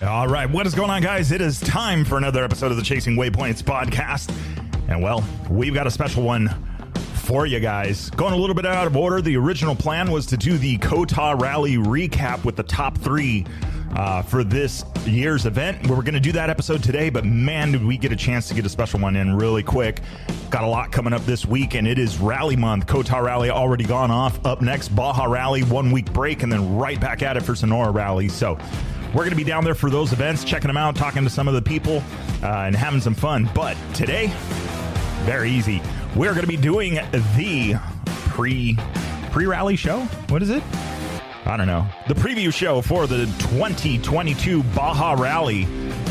All right, what is going on, guys? It is time for another episode of the Chasing Waypoints podcast. And, well, we've got a special one for you guys. Going a little bit out of order, the original plan was to do the Baja Rally recap with the top three for this year's event. We were going to do that episode today, but man, did we get a chance to get a special one in really quick. Got a lot coming up this week, and it is Rally Month. Baja Rally already gone off. Up next, Baja Rally, 1 week break, and then right back at it for Sonora Rally. So we're going to be down there for those events, checking them out, talking to some of the people, and having some fun. But today, very easy. We're going to be doing the pre-rally show. What is it? I don't know. The preview show for the 2022 Baja Rally.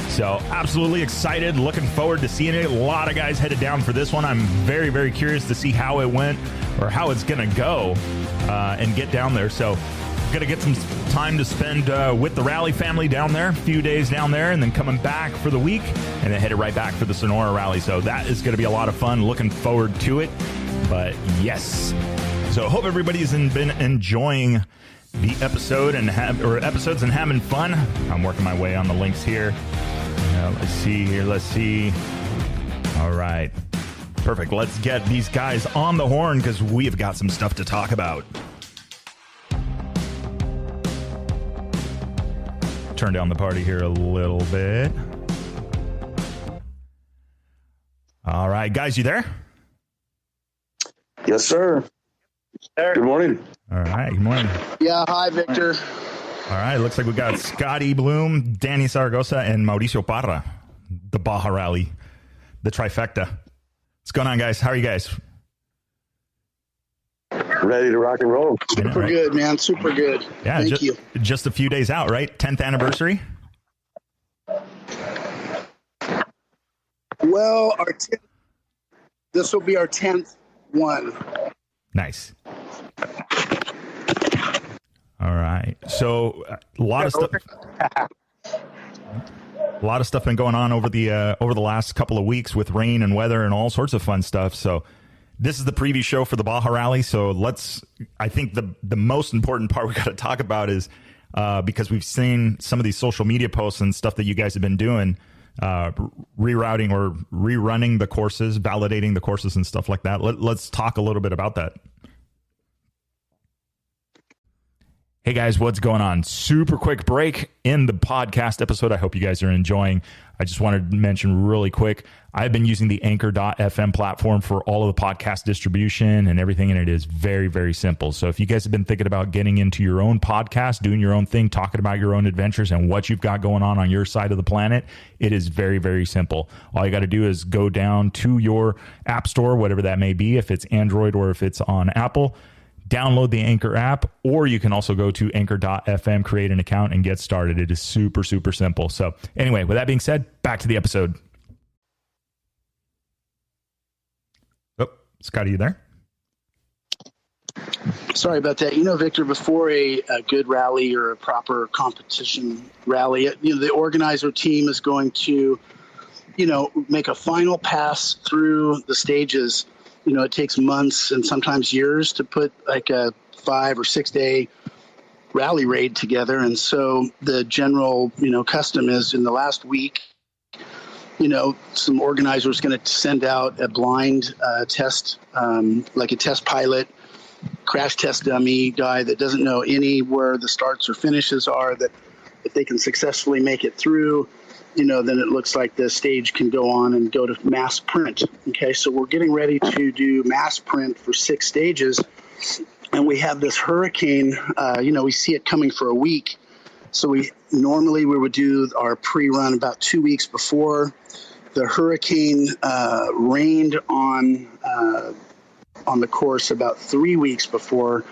So absolutely excited. Looking forward to seeing it. A lot of guys headed down for this one. I'm very, very curious to see how it went or how it's going to go and get down there. So going to get some time to spend with the Rally family down there, a few days down there, and then coming back for the week, and then headed right back for the Sonora Rally. So that is going to be a lot of fun. Looking forward to it. But yes, so hope everybody's been enjoying the episode and episodes and having fun. I'm working my way on the links here. Let's see here. Let's see. All right, perfect. Let's get these guys on the horn because we have got some stuff to talk about. Turn down the party here a little bit. All right, guys, you there? Yes, sir. Good morning. All right, good morning. Yeah, hi, Victor. All right, looks like we got Scotty Bloom, Danny Zaragoza, and Mauricio Parra, the Baja Rally, the trifecta. What's going on, guys? How are you guys? Ready to rock and roll. Super good, man. Super good. Yeah, Thank you. Just a few days out, right? 10th anniversary? Well, this will be our 10th one. Nice. All right. So a lot of stuff been going on over the last couple of weeks with rain and weather and all sorts of fun stuff. So this is the preview show for the Baja Rally. So I think the most important part we got to talk about is because we've seen some of these social media posts and stuff that you guys have been doing, rerouting or rerunning the courses, validating the courses and stuff like that. Let's talk a little bit about that. Hey guys, what's going on? Super quick break in the podcast episode. I hope you guys are enjoying. I just wanted to mention really quick, I've been using the Anchor.fm platform for all of the podcast distribution and everything, and it is very, very simple. So if you guys have been thinking about getting into your own podcast, doing your own thing, talking about your own adventures and what you've got going on your side of the planet, it is very, very simple. All you got to do is go down to your app store, whatever that may be, if it's Android or if it's on Apple, download the Anchor app, or you can also go to Anchor.fm, create an account, and get started. It is super, super simple. So anyway, with that being said, back to the episode. Oh, Scotty, you there? Sorry about that. Victor, before a good rally or a proper competition rally, the organizer team is going to, make a final pass through the stages. It takes months and sometimes years to put like a 5 or 6 day rally raid together. And so the general, custom is in the last week, some organizers going to send out a blind test, like a test pilot, crash test dummy guy that doesn't know anywhere the starts or finishes are, that if they can successfully make it through, then it looks like the stage can go on and go to mass print. Okay, so we're getting ready to do mass print for 6 stages, and we have this hurricane. We see it coming for a week. So we would do our pre-run about 2 weeks before. The hurricane rained on the course about 3 weeks before.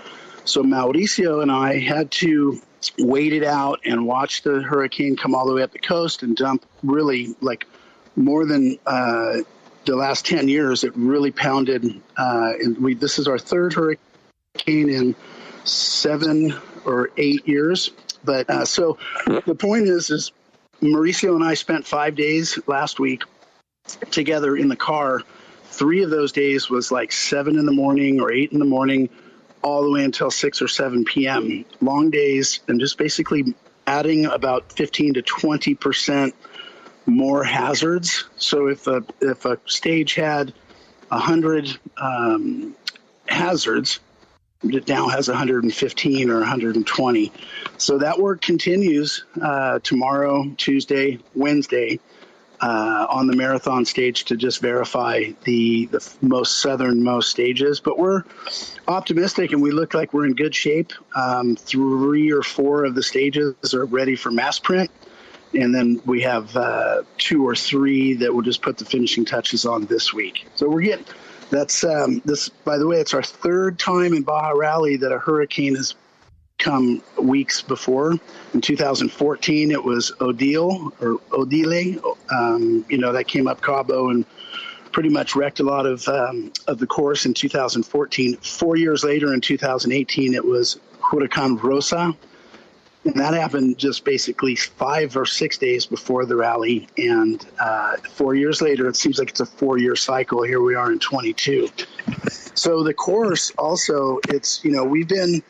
So Mauricio and I had to wait it out and watch the hurricane come all the way up the coast and dump really like more than the last 10 years. It really pounded. This is our third hurricane in 7 or 8 years. But so the point is Mauricio and I spent 5 days last week together in the car. 3 of those days was like 7 in the morning or 8 in the morning, all the way until 6 or 7 p.m. Long days, and just basically adding about 15 to 20% more hazards. So if a stage had 100 hazards, it now has 115 or 120. So that work continues tomorrow, Tuesday, Wednesday on the marathon stage to just verify the most southernmost stages. But we're optimistic and we look like we're in good shape. 3 or 4 of the stages are ready for mass print. And then we have 2 or 3 that we'll just put the finishing touches on this week. So we're getting that's this. By the way, it's our 3rd time in Baja Rally that a hurricane has come weeks before. In 2014, it was Odile. That came up Cabo and pretty much wrecked a lot of the course in 2014. 4 years later, in 2018, it was Huracan Rosa. And that happened just basically 5 or 6 days before the rally. And 4 years later, it seems like it's a 4-year cycle. Here we are in 22. So the course also, it's, we've been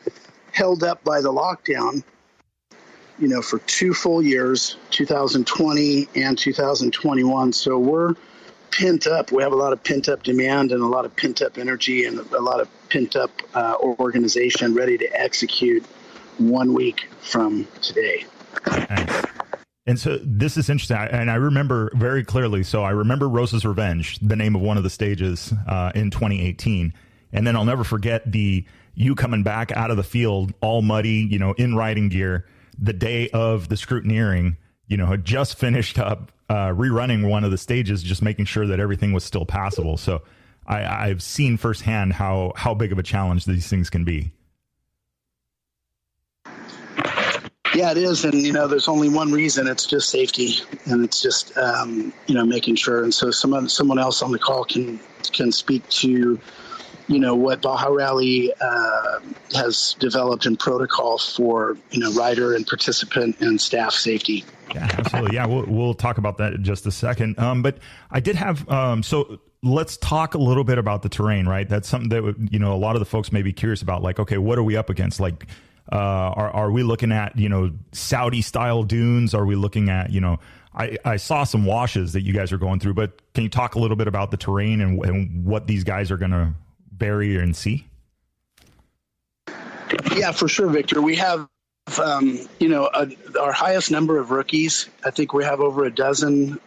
held up by the lockdown, for 2 full years, 2020 and 2021. So we're pent up. We have a lot of pent up demand and a lot of pent up energy and a lot of pent up organization ready to execute 1 week from today. Nice. And so this is interesting. And I remember very clearly. So I remember Rosa's Revenge, the name of one of the stages in 2018. And then I'll never forget you coming back out of the field all muddy, in riding gear, the day of the scrutineering, had just finished up rerunning one of the stages, just making sure that everything was still passable. So I've seen firsthand how big of a challenge these things can be. Yeah, it is. And, there's only one reason. It's just safety. And it's just, making sure. And so someone else on the call can speak to, what Baja Rally has developed in protocol for, rider and participant and staff safety. Yeah, absolutely. Yeah, we'll talk about that in just a second. But I did have, so let's talk a little bit about the terrain, right? That's something that, a lot of the folks may be curious about. Like, okay, what are we up against? Like, are we looking at, Saudi style dunes? Are we looking at, I saw some washes that you guys are going through, but can you talk a little bit about the terrain and what these guys are going to bury and see? Yeah, for sure, Victor. We have, our highest number of rookies. I think we have over a dozen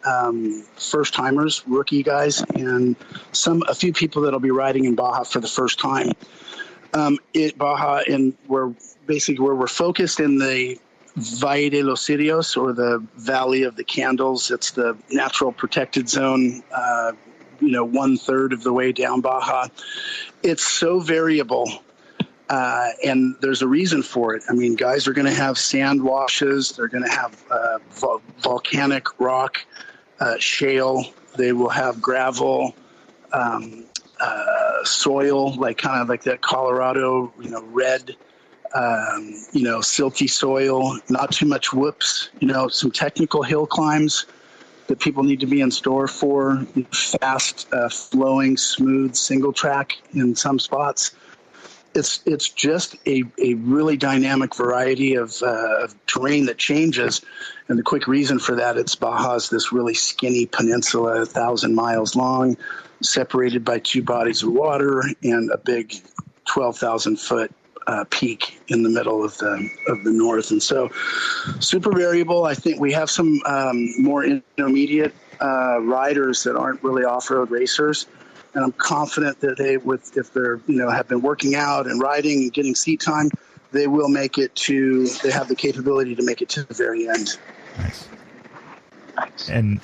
first timers, rookie guys, and a few people that'll be riding in Baja for the first time. Baja, and we're basically where we're focused in the Valle de los Cirios, or the Valley of the Candles. It's the natural protected zone, 1/3 of the way down Baja. It's so variable, and there's a reason for it. I mean, guys are going to have sand washes. They're going to have volcanic rock, shale. They will have gravel, soil, kind of like that Colorado, red, silky soil, not too much whoops, some technical hill climbs that people need to be in store for, fast, flowing, smooth, single track in some spots. It's just a really dynamic variety of terrain that changes. And the quick reason for that, it's Baja's this really skinny peninsula, 1,000 miles long, separated by 2 bodies of water and a big 12,000 foot peak in the middle of the north. And so super variable. I think we have some more intermediate riders that aren't really off-road racers. And I'm confident that if they're, have been working out and riding and getting seat time, they will make it they have the capability to make it to the very end. Nice. And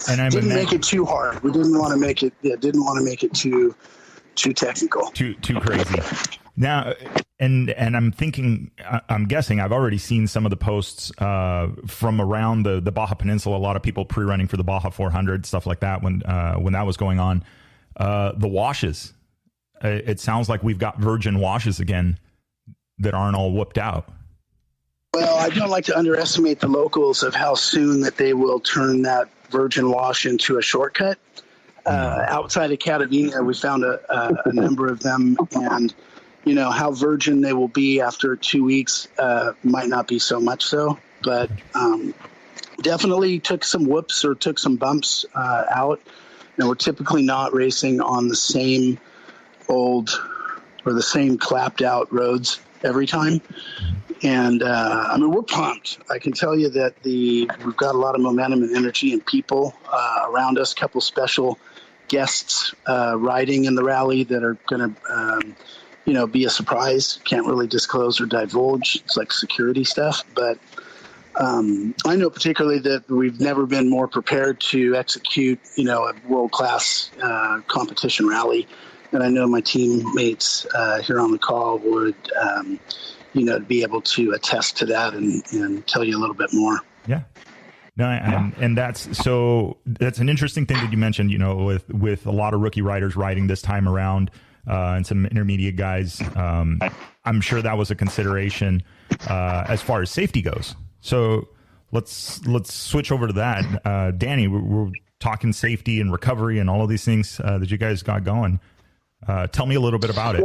I didn't make it too hard. We didn't want to make it. Yeah, didn't want to make it too technical. Too crazy. Now, and I'm thinking, I'm guessing I've already seen some of the posts from around the Baja Peninsula. A lot of people pre-running for the Baja 400, stuff like that when that was going on. The washes. It sounds like we've got virgin washes again that aren't all whooped out. Well, I don't like to underestimate the locals of how soon that they will turn that virgin wash into a shortcut. Outside of Catavina, we found a number of them, and how virgin they will be after 2 weeks might not be so much so. but definitely took some whoops or took some bumps out. And we're typically not racing on the same old or the same clapped out roads every time. And we're pumped. I can tell you that we've got a lot of momentum and energy and people around us. A couple special guests riding in the rally that are going to, be a surprise. Can't really disclose or divulge. It's like security stuff, but I know particularly that we've never been more prepared to execute, a world-class competition rally. And I know my teammates here on the call would, be able to attest to that and tell you a little bit more. Yeah. No, and that's an interesting thing that you mentioned, with a lot of rookie riders riding this time around and some intermediate guys. I'm sure that was a consideration as far as safety goes. So let's switch over to that. Danny, we're talking safety and recovery and all of these things that you guys got going. Tell me a little bit about it.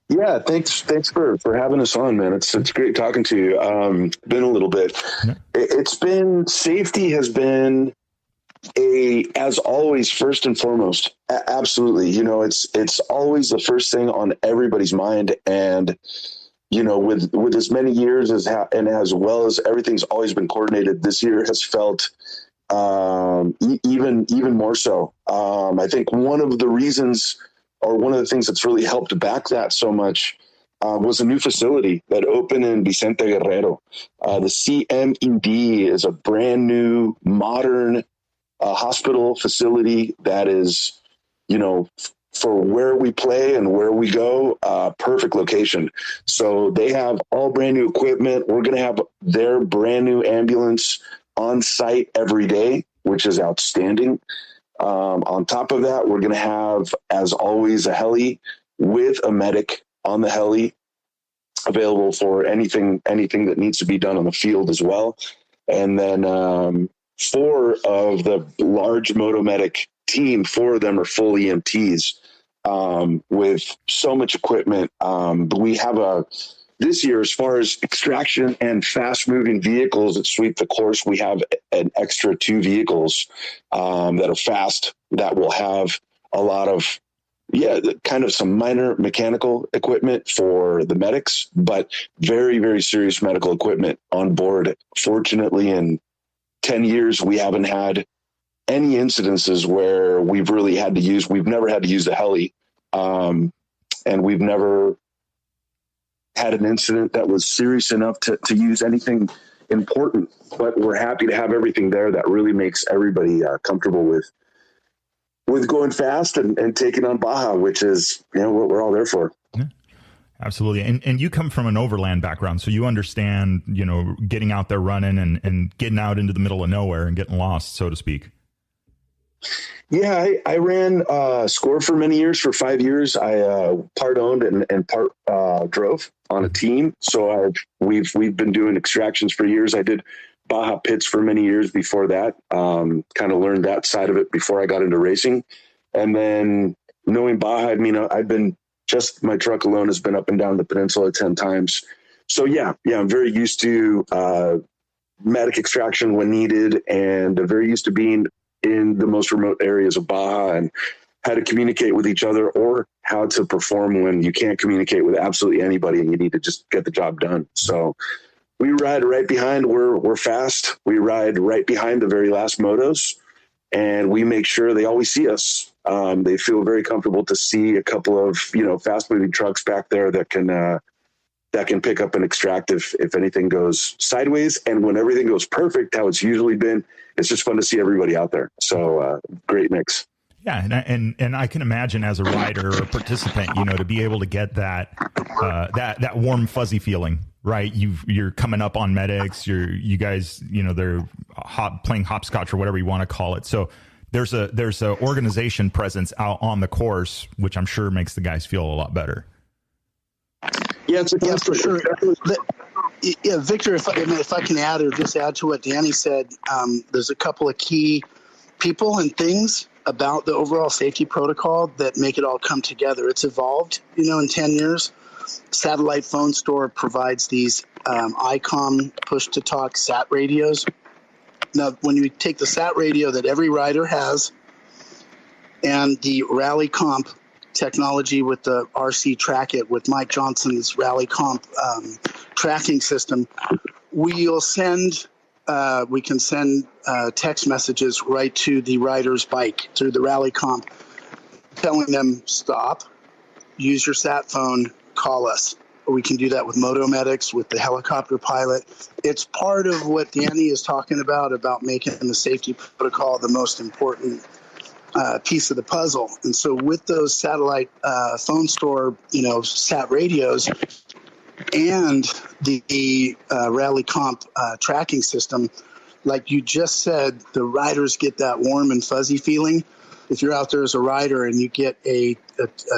Yeah, thanks for having us on, man. It's great talking to you. Been a little bit. Yeah. Safety has been as always, first and foremost. Absolutely. It's always the first thing on everybody's mind. And, with as many years and as well as everything's always been coordinated, this year has felt even more so. I think one of the reasons, or one of the things that's really helped back that so much was a new facility that opened in Vicente Guerrero. The CMED is a brand new, modern hospital facility that is, for where we play and where we go, perfect location. So they have all brand new equipment. We're going to have their brand new ambulance on site every day, which is outstanding. On top of that, we're going to have, as always, a heli with a medic on the heli available for anything that needs to be done on the field as well. And then 4 of the large Motomedic team, 4 of them are full EMTs with so much equipment. We have this year, as far as extraction and fast moving vehicles that sweep the course, we have an extra 2 vehicles that are fast that will have a lot of, kind of some minor mechanical equipment for the medics, but very, very serious medical equipment on board. Fortunately, in 10 years, we haven't had any incidences where we've never had to use the heli. And we've never had an incident that was serious enough to use anything important, but we're happy to have everything there that really makes everybody comfortable with going fast and taking on Baja, which is, what we're all there for. Yeah, absolutely. And you come from an overland background, so you understand, getting out there running and getting out into the middle of nowhere and getting lost, so to speak. Yeah, I ran Score for many years. For 5 years, I part owned and part drove on a team. So we've been doing extractions for years. I did Baja pits for many years before that. Kind of learned that side of it before I got into racing. And then knowing Baja, I've been, just my truck alone has been up and down the peninsula 10 times. So yeah, I'm very used to medic extraction when needed, and very used to being in the most remote areas of Baja and how to communicate with each other, or how to perform when you can't communicate with absolutely anybody and you need to just get the job done. So we ride right behind, we're fast. We ride right behind the very last motos, and we make sure they always see us. They feel very comfortable to see a couple of, fast moving trucks back there that can pick up and extract if anything goes sideways. And when everything goes perfect, how it's usually been, it's just fun to see everybody out there. So great mix. Yeah, and I can imagine as a rider or a participant, to be able to get that warm fuzzy feeling, right? You're coming up on medics. You guys, they're playing hopscotch or whatever you want to call it. So there's a organization presence out on the course, which I'm sure makes the guys feel a lot better. Yeah, for sure. Yeah, Victor, if I can add to what Danny said, there's a couple of key people and things about the overall safety protocol that make it all come together. It's evolved, in 10 years. Satellite Phone Store provides these ICOM push-to-talk SAT radios. Now, when you take the SAT radio that every rider has and the Rally Comp technology with the RC Track It with Mike Johnson's Rally Comp tracking system, we can send text messages right to the rider's bike through the Rally Comp, telling them, stop, use your sat phone, call us. We can do that with motomedics, with the helicopter pilot. It's part of what Danny is talking about making the safety protocol the most important piece of the puzzle. And so with those satellite phone store, sat radios and the Rally Comp tracking system, like you just said, the riders get that warm and fuzzy feeling. If you're out there as a rider and you get a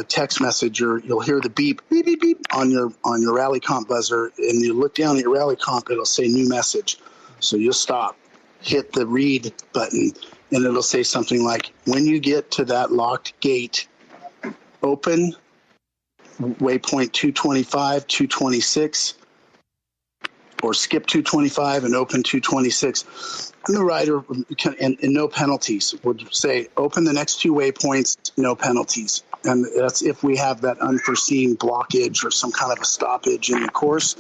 text message, or you'll hear the beep, beep, beep, beep on your Rally Comp buzzer, and you look down at your Rally Comp, it'll say new message. So you'll stop, hit the read button, and it'll say something like, when you get to that locked gate, open waypoint 225, 226, or skip 225 and open 226. And the rider can, and no penalties, would say, open the next two waypoints, no penalties. And that's if we have that unforeseen blockage or some kind of a stoppage in the course.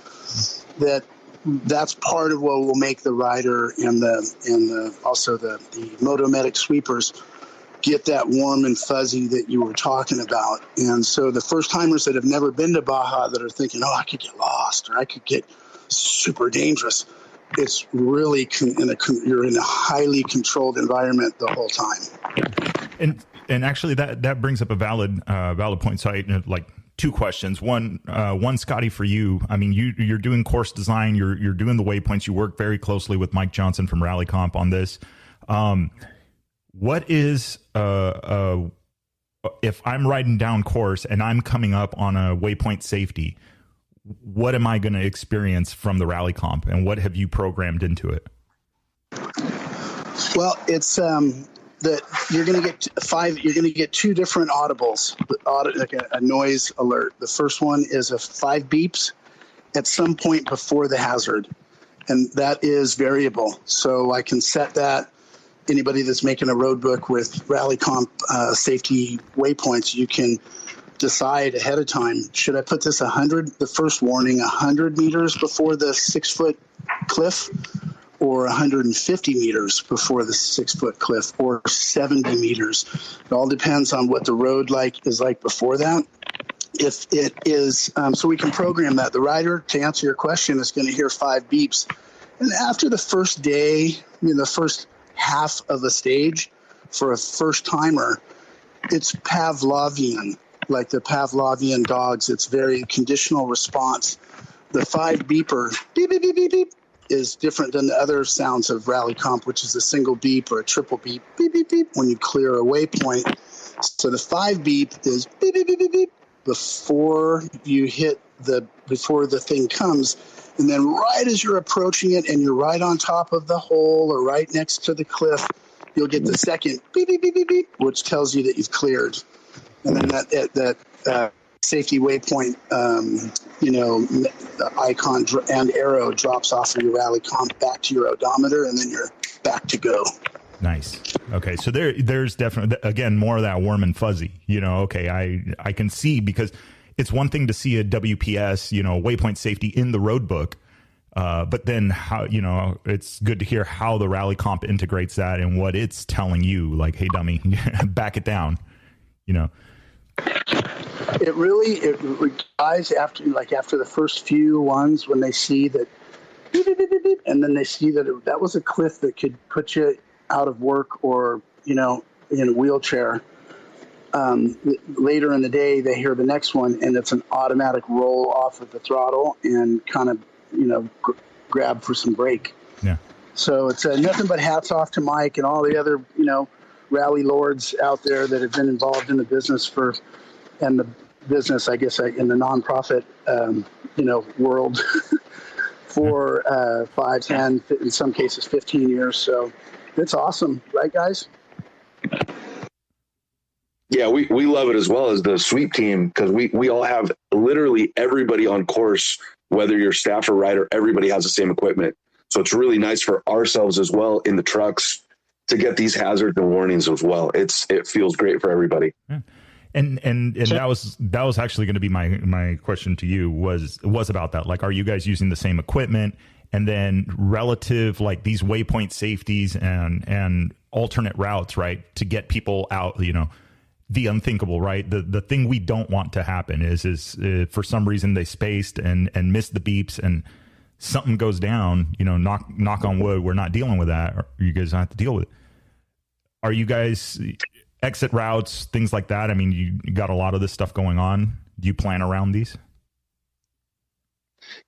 That's part of what will make the rider and also the motomedic sweepers get that warm and fuzzy that you were talking about. And so the first timers that have never been to Baja that are thinking, I could get lost or I could get super dangerous, it's really you're in a highly controlled environment the whole time. And actually that brings up a valid point. So like two questions. One, Scotty, for you. I mean, you're doing course design. You're doing the waypoints. You work very closely with Mike Johnson from Rally Comp on this. What is if I'm riding down course and I'm coming up on a waypoint safety, what am I going to experience from the Rally Comp, and what have you programmed into it? Well, it's that you're going to get two different audibles, like a noise alert. The first one is 5 beeps at some point before the hazard, and that is variable. So I can set that. Anybody that's making a road book with Rally Comp safety waypoints, you can decide ahead of time, should I put this the first warning 100 meters before the 6-foot cliff, or 150 meters before the 6-foot cliff, or 70 meters. It all depends on what the road is like before that. If it is, so we can program that. The rider, to answer your question, is going to hear 5 beeps. And after the first day, the first half of a stage for a first timer, it's Pavlovian. Like the Pavlovian dogs, it's very conditional response. The 5 beeper, beep, beep, beep, beep, beep, is different than the other sounds of Rally Comp, which is a single beep or a triple beep, beep, beep, beep, when you clear a waypoint. So the 5 beep is beep, beep, beep, beep, beep, before the thing comes. And then right as you're approaching it and you're right on top of the hole or right next to the cliff, you'll get the second beep, beep, beep, beep, beep, which tells you that you've cleared. And then that safety waypoint, the icon and arrow drops off of your Rally Comp back to your odometer, and then you're back to go. Nice. Okay, so there's definitely, again, more of that warm and fuzzy. Okay, I can see, because it's one thing to see a WPS, waypoint safety in the road book, but then how, it's good to hear how the Rally Comp integrates that and what it's telling you, like, hey, dummy, back it down. It guys, after the first few ones, when they see that beep, beep, beep, beep, beep, and then they see that that was a cliff that could put you out of work or in a wheelchair. Later in the day, they hear the next one, and it's an automatic roll off of the throttle and kind of grab for some brake. Yeah. So it's nothing but hats off to Mike and all the other rally lords out there that have been involved in the business in the nonprofit, world for 5, 10, in some cases 15 years. So it's awesome. Right, guys? Yeah, we love it as well as the sweep team, because we all have literally everybody on course, whether you're staff or rider, everybody has the same equipment. So it's really nice for ourselves as well in the trucks to get these hazards and warnings as well. It feels great for everybody. Yeah. And that was actually going to be my question to you was about that. Like, are you guys using the same equipment? And then relative, like these waypoint safeties and alternate routes, right, to get people out, you know, the unthinkable, right? The thing we don't want to happen is for some reason they spaced and missed the beeps and something goes down, you know, knock on wood, we're not dealing with that, or you guys don't have to deal with it. Are you guys exit routes, things like that? I mean, you got a lot of this stuff going on. Do you plan around these?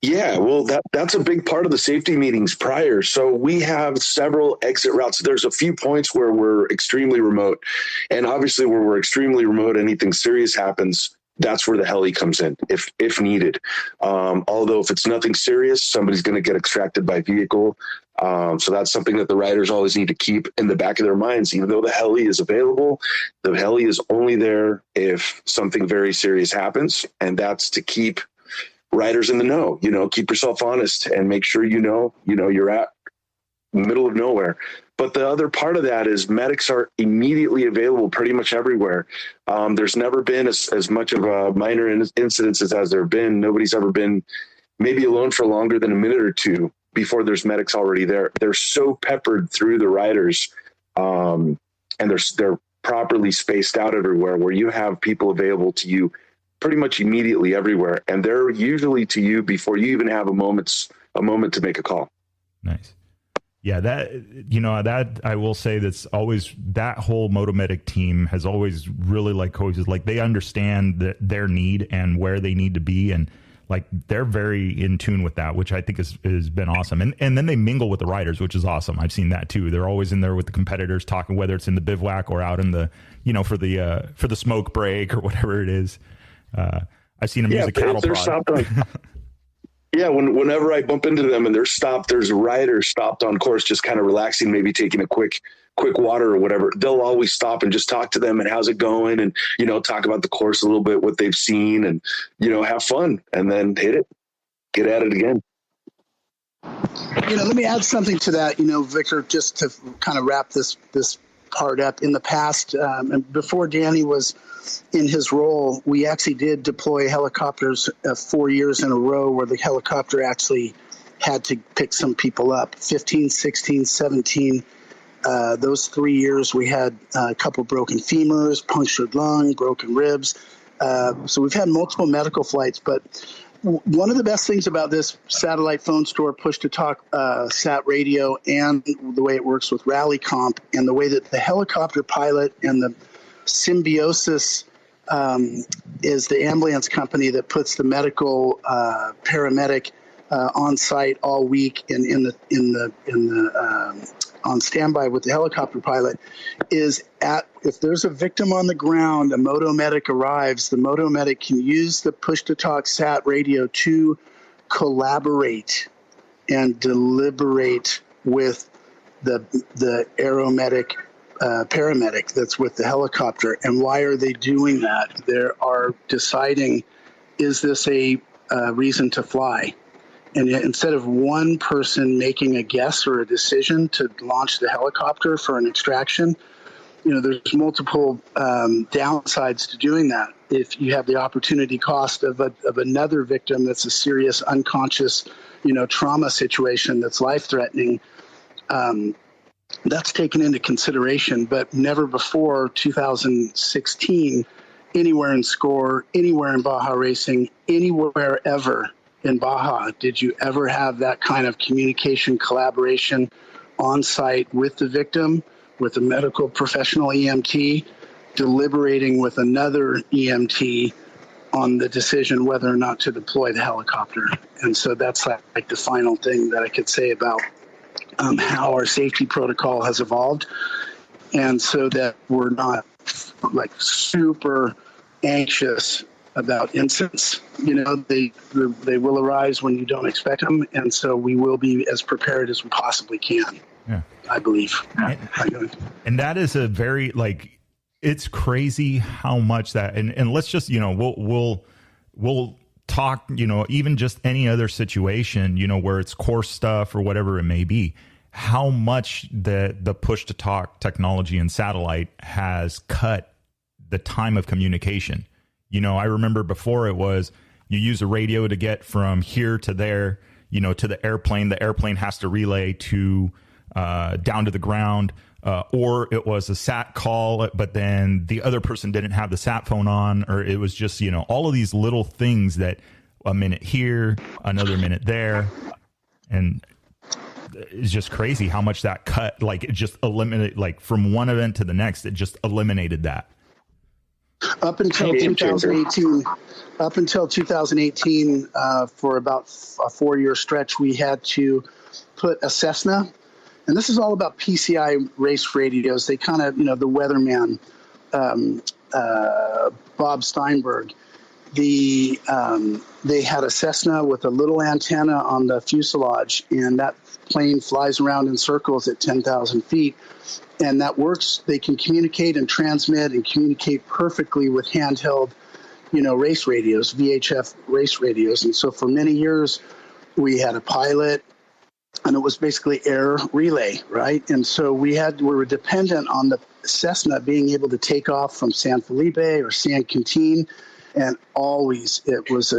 Yeah, well, that's a big part of the safety meetings prior. So we have several exit routes. There's a few points where we're extremely remote. And obviously where we're extremely remote, anything serious happens, that's where the heli comes in, if needed. Although if it's nothing serious, somebody's going to get extracted by vehicle. So that's something that the riders always need to keep in the back of their minds. Even though the heli is available, the heli is only there if something very serious happens. And that's to keep riders in the know, you know, keep yourself honest and make sure, you know, you're at middle of nowhere. But the other part of that is medics are immediately available pretty much everywhere. There's never been as much of a minor incidences as there have been. Nobody's ever been maybe alone for longer than a minute or two before there's medics already there. They're so peppered through the riders, and they're properly spaced out everywhere, where you have people available to you pretty much immediately everywhere. And they're usually to you before you even have a moment to make a call. Nice. Yeah, that I will say that's always, that whole Motomedic team has always really coaches, they understand their need and where they need to be. And they're very in tune with that, which I think has been awesome. And then they mingle with the riders, which is awesome. I've seen that too. They're always in there with the competitors talking, whether it's in the bivouac or out in the, for the smoke break or whatever it is. I've seen them use a cattle prod. Yeah, whenever I bump into them and they're stopped, there's riders stopped on course, just kind of relaxing, maybe taking a quick water or whatever. They'll always stop and just talk to them and how's it going, and talk about the course a little bit, what they've seen, and have fun, and then hit it, get at it again. Let me add something to that, Victor, just to kind of wrap this part up. In the past, and before Danny was in his role, we actually did deploy helicopters 4 years in a row, where the helicopter actually had to pick some people up. 15, 16, 17. Those 3 years we had a couple broken femurs, punctured lung, broken ribs. So we've had multiple medical flights. But one of the best things about this satellite phone store, push-to-talk sat radio, and the way it works with Rally Comp, and the way that the helicopter pilot and the Symbiosis is the ambulance company that puts the medical paramedic on site all week and on standby with the helicopter pilot, is if there's a victim on the ground, a motomedic arrives, the motomedic can use the push-to-talk sat radio to collaborate and deliberate with the aeromedic paramedic that's with the helicopter. And why are they doing that? They are deciding, is this a reason to fly? And instead of one person making a guess or a decision to launch the helicopter for an extraction, there's multiple downsides to doing that. If you have the opportunity cost of another victim that's a serious unconscious, trauma situation that's life-threatening, that's taken into consideration. But never before 2016, anywhere in SCORE, anywhere in Baja Racing, anywhere ever in Baja, did you ever have that kind of communication, collaboration on site with the victim, with a medical professional EMT, deliberating with another EMT on the decision whether or not to deploy the helicopter. And so that's like the final thing that I could say about how our safety protocol has evolved, and so that we're not super anxious about incidents. They will arise when you don't expect them, and so we will be as prepared as we possibly can. Yeah, I believe. And that is a very It's crazy how much that, and let's just, we'll talk, even just any other situation, where it's course stuff or whatever it may be, how much the push to talk technology and satellite has cut the time of communication. I remember before it was you use a radio to get from here to there, to the airplane. The airplane has to relay to down to the ground. Or it was a sat call, but then the other person didn't have the sat phone on, or it was just, all of these little things that a minute here, another minute there. And it's just crazy how much that cut, like it just eliminated, like from one event to the next, it just eliminated that. Up until 2018, for about a 4-year stretch, we had to put a Cessna. And this is all about PCI race radios. They kind of, the weatherman, Bob Steinberg, they had a Cessna with a little antenna on the fuselage, and that plane flies around in circles at 10,000 feet. And that works. They can communicate and transmit and communicate perfectly with handheld, race radios, VHF race radios. And so for many years, we had a pilot, and it was basically air relay, right? And so we were dependent on the Cessna being able to take off from San Felipe or San Quintin, and always it was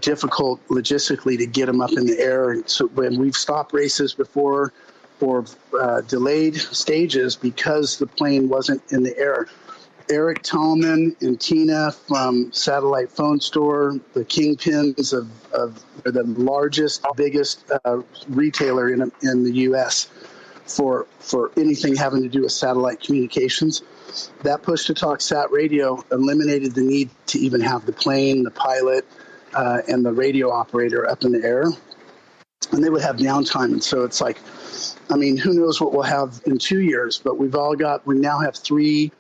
difficult logistically to get them up in the air. And so when we've stopped races before or delayed stages because the plane wasn't in the air. Eric Tallman and Tina from Satellite Phone Store, the kingpins of the largest, biggest retailer in the U.S. for anything having to do with satellite communications. That push-to-talk sat radio eliminated the need to even have the plane, the pilot, and the radio operator up in the air. And they would have downtime. And so it's like, who knows what we'll have in 2 years, but we now have 3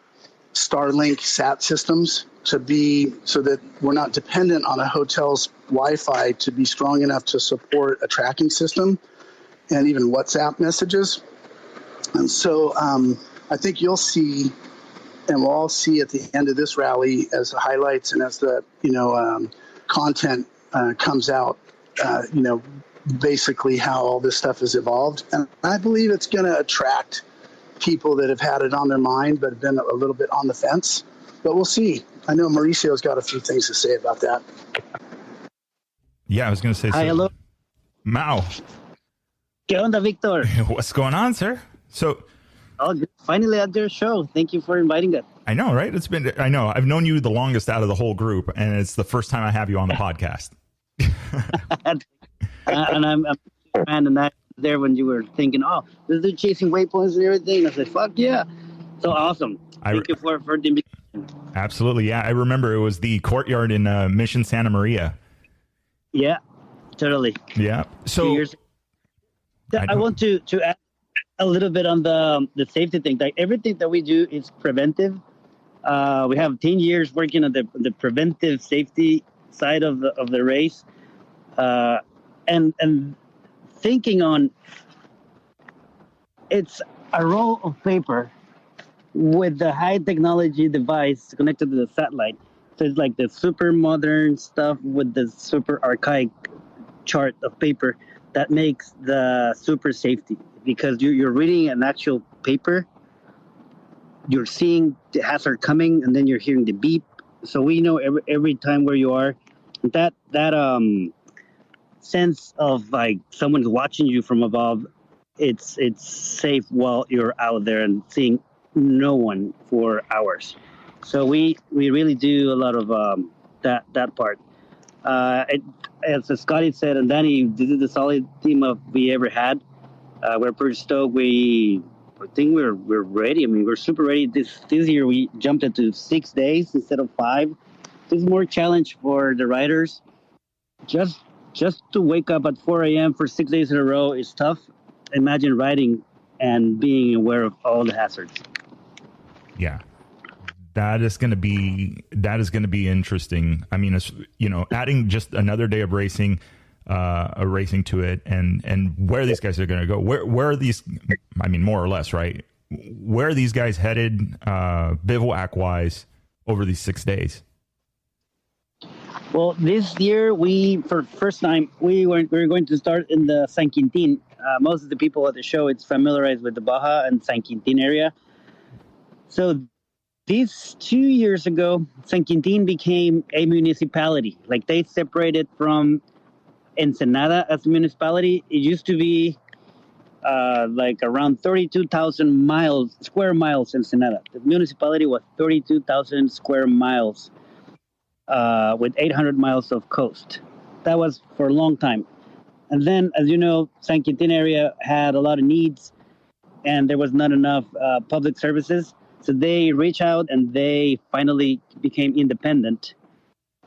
Starlink sat systems so that we're not dependent on a hotel's Wi-Fi to be strong enough to support a tracking system and even WhatsApp messages. And so I think you'll see, and we'll all see at the end of this rally as the highlights and as the content comes out, basically how all this stuff has evolved. And I believe it's going to attract people that have had it on their mind but have been a little bit on the fence. But we'll see. I know Mauricio's got a few things to say about that. Yeah, I was going to say. Hi, hello. Mao. ¿Qué onda, Victor? What's going on, sir? So, finally at your show. Thank you for inviting us. I know, right? I know. I've known you the longest out of the whole group, and it's the first time I have you on the podcast. And I'm a fan, and I was there when you were thinking, this is Chasing Waypoints and everything. I said, fuck yeah. So awesome. Thank you for the invitation. Absolutely, yeah. I remember it was the courtyard in Mission Santa Maria. Yeah, totally. Yeah. So I want to add a little bit on the safety thing. Like everything that we do is preventive. We have 10 years working on the preventive safety side of the race, and thinking on it's a roll of paper with the high technology device connected to the satellite. So it's like the super modern stuff with the super archaic chart of paper that makes the super safety, because you're reading an actual paper, you're seeing the hazard coming, and then you're hearing the beep. So we know every time where you are. That sense of like someone's watching you from above, it's safe while you're out there and seeing no one for hours. So we really do a lot of that part. As Scotty said, and Danny, this is the solid team we ever had. We're pretty stoked. I think we're ready. We're super ready. This year we jumped it to 6 days instead of 5. This is more challenge for the riders. Just to wake up at 4 a.m. for 6 days in a row is tough. Imagine riding and being aware of all the hazards. Yeah. That is going to be interesting. It's, adding just another day of racing to it, and where these guys are going to go. Where are these? More or less, right? where are these guys headed bivouac wise over these 6 days? Well, this year for first time, we were going to start in the San Quintin. Most of the people at the show, it's familiarized with the Baja and San Quintin area. So these 2 years ago, San Quintin became a municipality. Like they separated from Ensenada as a municipality. It used to be like around 32,000 square miles Ensenada. The municipality was 32,000 square miles with 800 miles of coast. That was for a long time. And then, as you know, San Quintin area had a lot of needs and there was not enough public services. So they reached out and they finally became independent.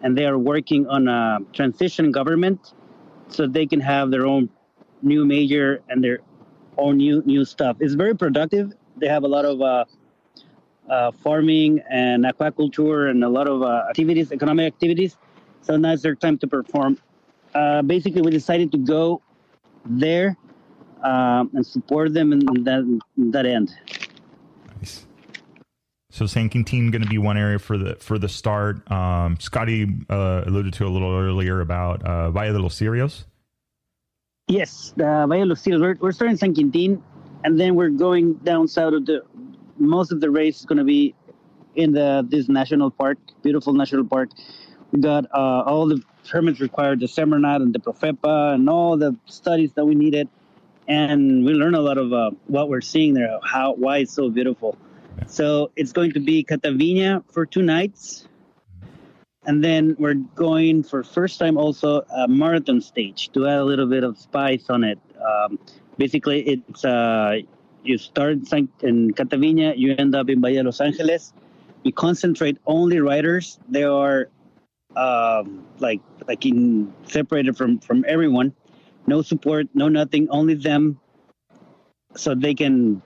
And they are working on a transition government so they can have their own new mayor and their own new stuff. It's very productive. They have a lot of farming and aquaculture and a lot of activities, economic activities. So now it's their time to perform. Basically, we decided to go there and support them in that end. Nice. So San Quintin going to be one area for the start. Scotty alluded to a little earlier about Valle de los Cirios. Yes, Valle de los Cirios. We're starting San Quintin, and then we're going down south of most of the race is going to be in this national park, beautiful national park. We got all the permits required, the Seminat and the Profepa, and all the studies that we needed. And we learned a lot of what we're seeing there, why it's so beautiful. So it's going to be Catavina for 2 nights. And then we're going for first time also a marathon stage to add a little bit of spice on it. Basically, it's you start in Catavina, you end up in Bahia Los Angeles. We concentrate only riders. They are separated from everyone. No support, no nothing, only them. So they can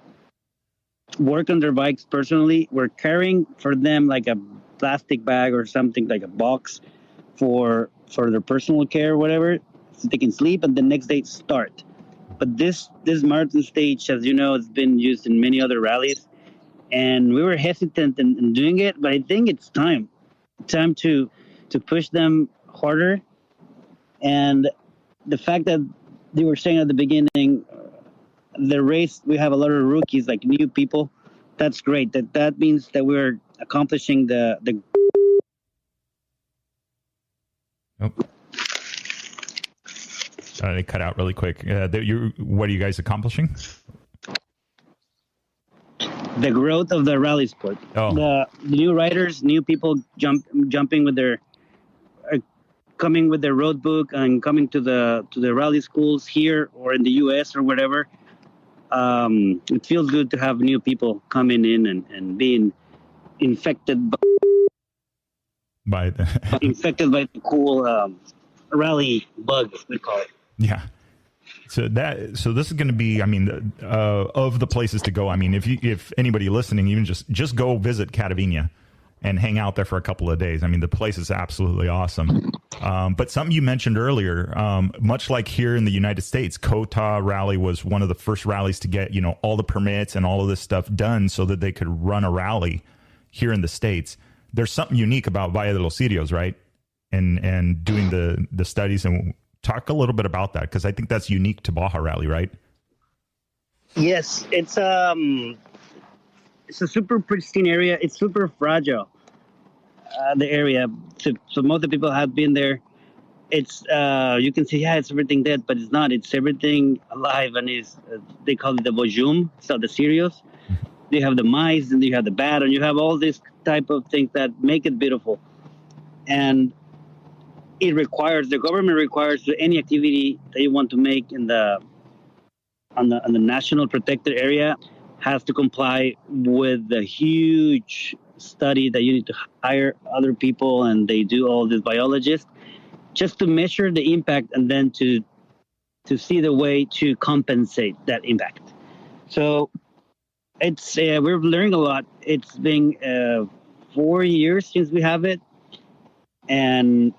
work on their bikes personally. We're carrying for them like a plastic bag or something, like a box for their personal care or whatever, so they can sleep and the next day start. But this marathon stage, as you know, has been used in many other rallies, and we were hesitant in doing it, but I think it's time to push them harder. And the fact that they were saying at the beginning, the race, we have a lot of rookies, like new people. That's great. That means that we're accomplishing the. Nope. They cut out really quick. What are you guys accomplishing? The growth of the rally sport. Oh. The new riders, new people jumping with their, coming with their road book and coming to the rally schools here or in the U.S. or whatever. It feels good to have new people coming in and being infected by the cool rally bug, we call it. Yeah. So this is going to be, I mean, of the places to go. I mean, if anybody listening, even just go visit Catavina and hang out there for a couple of days. I mean, the place is absolutely awesome. But something you mentioned earlier, much like here in the United States, Cota Rally was one of the first rallies to get, all the permits and all of this stuff done so that they could run a rally here in the States. There's something unique about Valle de los Cirios, right? And doing the studies, and talk a little bit about that, because I think that's unique to Baja Rally, right? Yes, it's a super pristine area. It's super fragile. The area. So most of the people have been there. It's you can say, it's everything dead, but it's not. It's everything alive, and they call it the Bojum, so the Cirios. You have the mice, and you have the bat, and you have all these type of things that make it beautiful. And the government requires any activity that you want to make on the national protected area has to comply with the huge study that you need to hire other people, and they do all this biologists just to measure the impact and then to see the way to compensate that impact. So it's we're learning a lot. It's been 4 years since we have it, and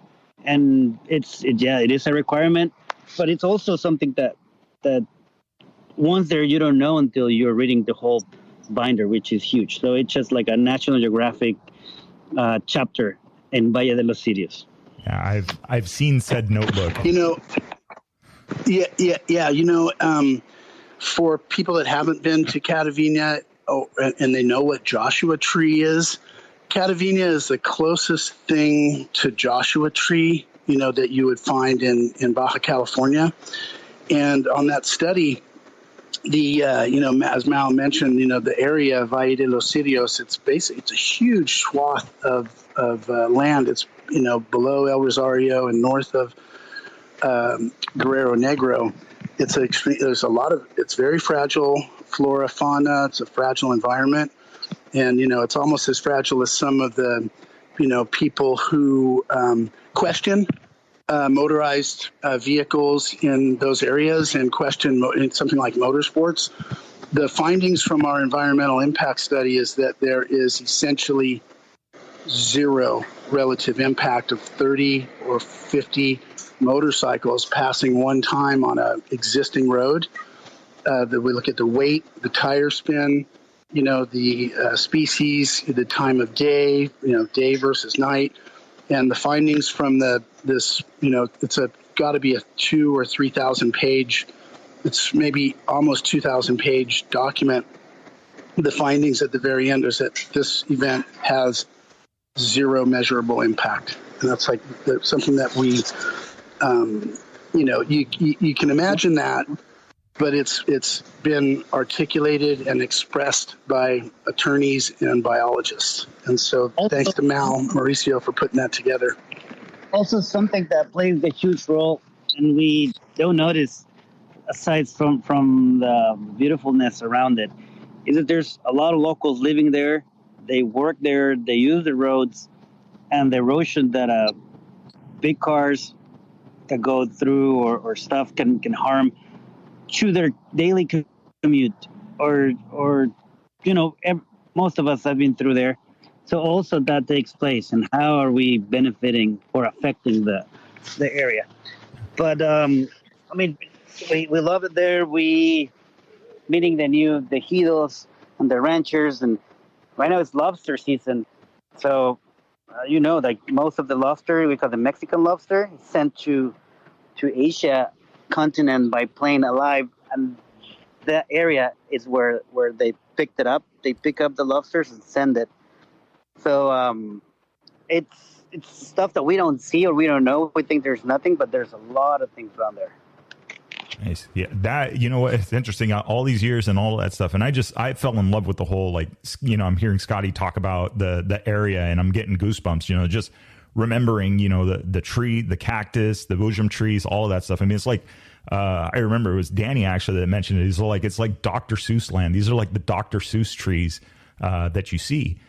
it is a requirement, but it's also something that once there you don't know until you're reading the whole binder, which is huge. So it's just like a National Geographic chapter in Valle de los Sirios. Yeah, I've seen said notebook. For people that haven't been to Catavina, and they know what Joshua Tree is, Catavina is the closest thing to Joshua Tree, that you would find in Baja California. And on that study, as Mal mentioned, the area of Valle de los Sirios, it's a huge swath of land. It's, below El Rosario and north of Guerrero Negro. It's very fragile flora, fauna. It's a fragile environment. And, it's almost as fragile as some of the, people who question motorized vehicles in those areas and question something like motorsports. The findings from our environmental impact study is that there is essentially zero relative impact of 30 or 50 motorcycles passing one time on an existing road. That we look at the weight, the tire spin, the species, the time of day, day versus night. And the findings from it's got to be a 2,000 or 3,000 page, it's maybe almost 2,000 page document. The findings at the very end is that this event has zero measurable impact. And that's something that we, you can imagine that, but it's been articulated and expressed by attorneys and biologists. And so thanks to Mauricio, for putting that together. Also, something that plays a huge role and we don't notice, aside from the beautifulness around it, is that there's a lot of locals living there. They work there, they use the roads, and the erosion that big cars that go through or stuff can harm to their daily commute, or most of us have been through there. So also that takes place, and how are we benefiting or affecting the area? But we love it there. We meeting the ejidos and the ranchers, and right now it's lobster season. So like most of the lobster, we call the Mexican lobster, is sent to Asia continent by plane alive, and that area is where they picked it up. They pick up the lobsters and send it. So it's stuff that we don't see or we don't know. We think there's nothing, but there's a lot of things around there. Nice. Yeah, that, it's interesting, all these years and all that stuff. And I fell in love with the whole, I'm hearing Scotty talk about the area, and I'm getting goosebumps, just remembering, the tree, the cactus, the boojum trees, all of that stuff. I mean, it's like, I remember it was Danny actually that mentioned it. He's like, it's like Dr. Seuss land. These are like the Dr. Seuss trees that you see.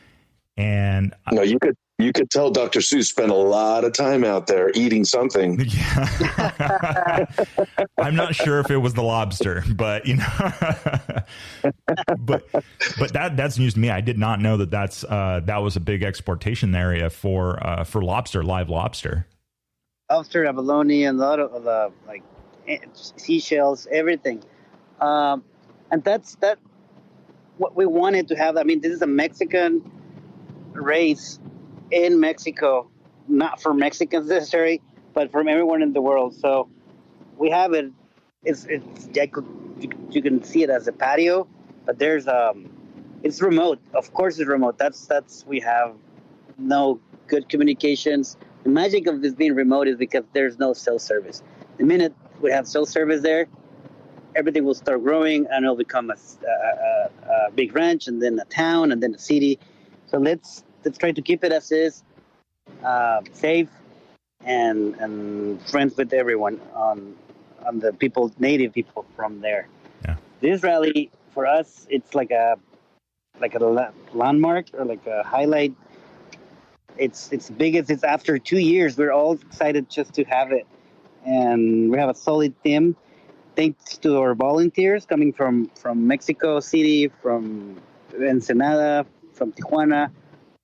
And no, you could tell Dr. Seuss spent a lot of time out there eating something. Yeah. I'm not sure if it was the lobster, but but that's news to me. I did not know that was a big exportation area for lobster, live lobster. Lobster, abalone, and a lot of seashells, everything. And that's what we wanted to have. I mean, this is a Mexican race in Mexico, not for Mexicans necessarily, but from everyone in the world. So we have it. You can see it as a patio, but there's it's remote. Of course, it's remote. That's we have no good communications. The magic of this being remote is because there's no cell service. The minute we have cell service there, everything will start growing and it'll become a big ranch, and then a town, and then a city. So let's try to keep it as is, safe, and friends with everyone on the native people from there. Yeah. This rally for us, it's like a landmark or like a highlight. It's big as it's after 2 years. We're all excited just to have it, and we have a solid team. Thanks to our volunteers coming from Mexico City, from Ensenada, from Tijuana,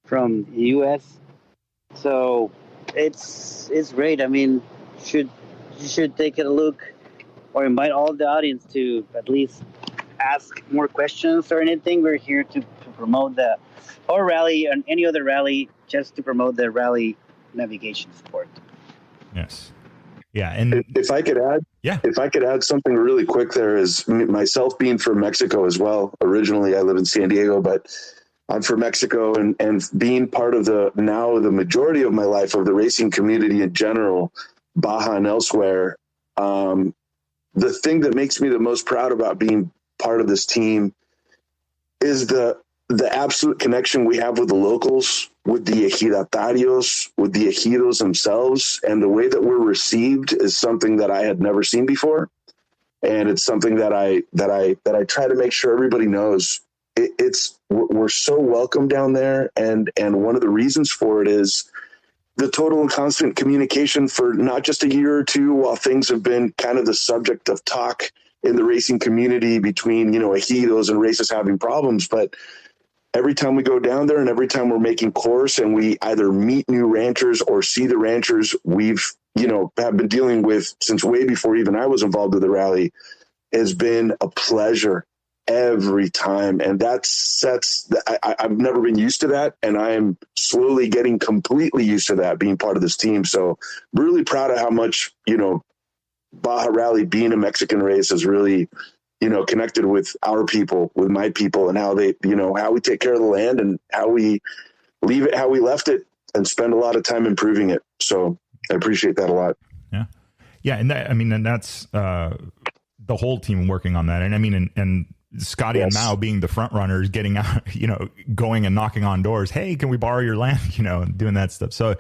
from the U.S. So it's great. I mean, you should take a look, or invite all the audience to at least ask more questions or anything, we're here to promote our rally and any other rally, just to promote the rally navigation sport. Yes. Yeah. And if I could add something really quick, there is myself being from Mexico as well. Originally, I live in San Diego, but I'm from Mexico, and being part of the majority of my life of the racing community in general, Baja and elsewhere. The thing that makes me the most proud about being part of this team is the absolute connection we have with the locals, with the ejidatarios, with the ejidos themselves, and the way that we're received is something that I had never seen before, and it's something that I try to make sure everybody knows. We're so welcome down there, and one of the reasons for it is the total and constant communication for not just a year or two, while things have been kind of the subject of talk in the racing community between ejidos and races having problems, but every time we go down there and every time we're making course and we either meet new ranchers or see the ranchers we've, have been dealing with since way before even I was involved with the rally, has been a pleasure every time. And I've never been used to that. And I am slowly getting completely used to that, being part of this team. So really proud of how much, Baja Rally being a Mexican race is really, connected with our people, with my people, and how they, how we take care of the land and how we leave it, how we left it, and spend a lot of time improving it. So I appreciate that a lot. Yeah. Yeah. And that's the whole team working on that. And and Scotty Yes. and Mao being the front runners, getting out, going and knocking on doors. Hey, can we borrow your land? Doing that stuff. So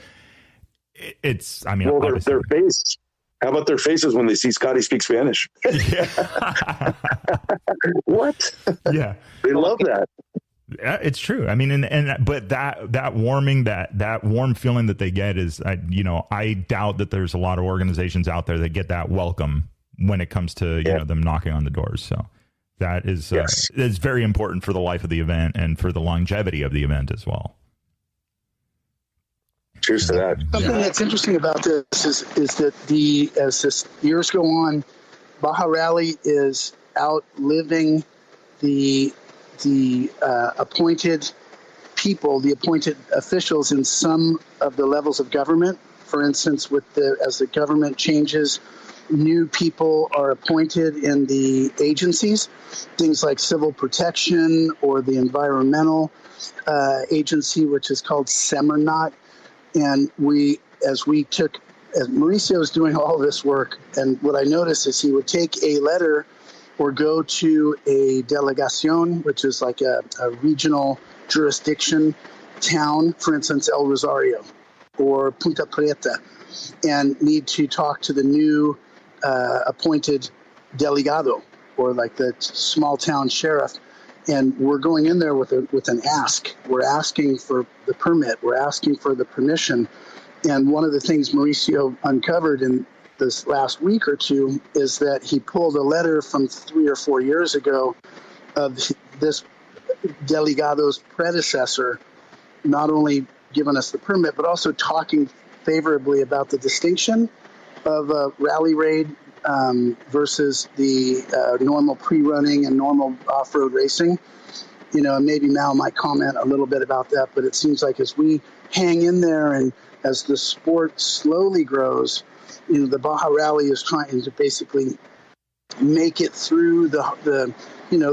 it's, Well, their face. How about their faces when they see Scotty speak Spanish? Yeah. What? Yeah. They love that. Yeah, it's true. But that warm feeling that they get is, I doubt that there's a lot of organizations out there that get that welcome when it comes to, them knocking on the doors. So that is, Yes. is very important for the life of the event and for the longevity of the event as well. Cheers to that. Something that's interesting about this is that as this years go on, Baja Rally is outliving the appointed people, the appointed officials in some of the levels of government. For instance, as the government changes, new people are appointed in the agencies, things like civil protection or the environmental agency, which is called Seminat. And as Mauricio was doing all this work, and what I noticed is he would take a letter or go to a delegación, which is like a regional jurisdiction town, for instance, El Rosario or Punta Prieta, and need to talk to the new appointed delegado or like the small town sheriff. And we're going in there with an ask. We're asking for the permit. We're asking for the permission. And one of the things Mauricio uncovered in this last week or two is that he pulled a letter from 3 or 4 years ago of this delegado's predecessor, not only giving us the permit, but also talking favorably about the distinction of a rally raid versus the normal pre-running and normal off-road racing. And maybe Mal might comment a little bit about that, but it seems like as we hang in there and as the sport slowly grows, the Baja Rally is trying to basically make it through the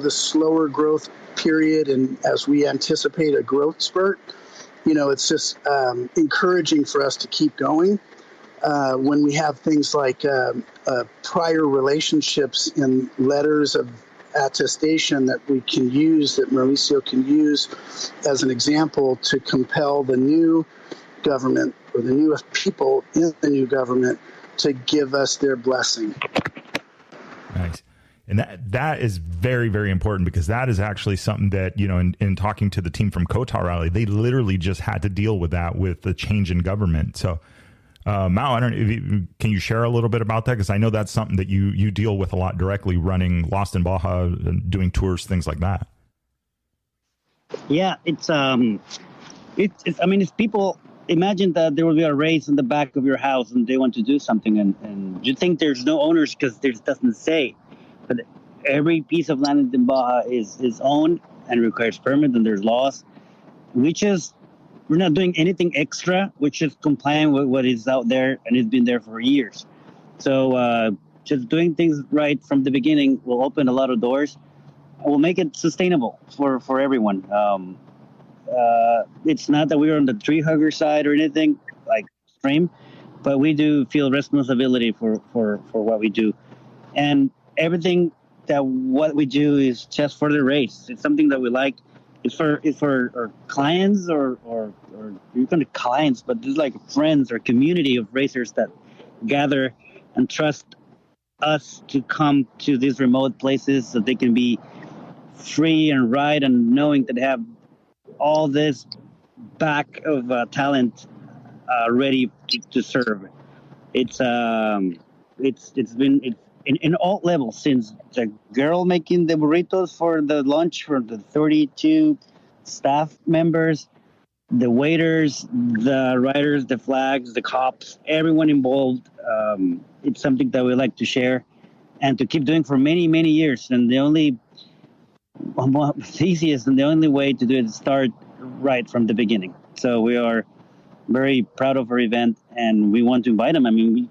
slower growth period. And as we anticipate a growth spurt, it's just encouraging for us to keep going. When we have things like prior relationships and letters of attestation that we can use, that Mauricio can use as an example to compel the new government or the new people in the new government to give us their blessing. Nice. And that is very, very important, because that is actually something that, in talking to the team from Qatar Rally, they literally just had to deal with that with the change in government. So, Mao, I don't know, can you share a little bit about that? Because I know that's something that you deal with a lot directly, running Lost in Baja and doing tours, things like that. Yeah, it's people. Imagine that there will be a race in the back of your house and they want to do something, and you think there's no owners because there doesn't say. But every piece of land in Baja is owned and requires permit, and there's laws. We're not doing anything extra. We're just complying with what is out there, and it's been there for years. So just doing things right from the beginning will open a lot of doors. Will make it sustainable for everyone. It's not that we're on the tree hugger side or anything like extreme, but we do feel responsibility for what we do, and everything that what we do is just for the race. It's something that we like. It's for our clients or you're going to clients, but it's like friends or community of racers that gather and trust us to come to these remote places so they can be free and ride, and knowing that they have all this back of talent ready to serve. It's been in all levels, since the girl making the burritos for the lunch for the 32 staff members, the waiters, the riders, the flags, the cops, everyone involved. It's something that we like to share and to keep doing for many, many years. And the easiest and the only way to do it is start right from the beginning. So we are very proud of our event, and we want to invite them. I mean,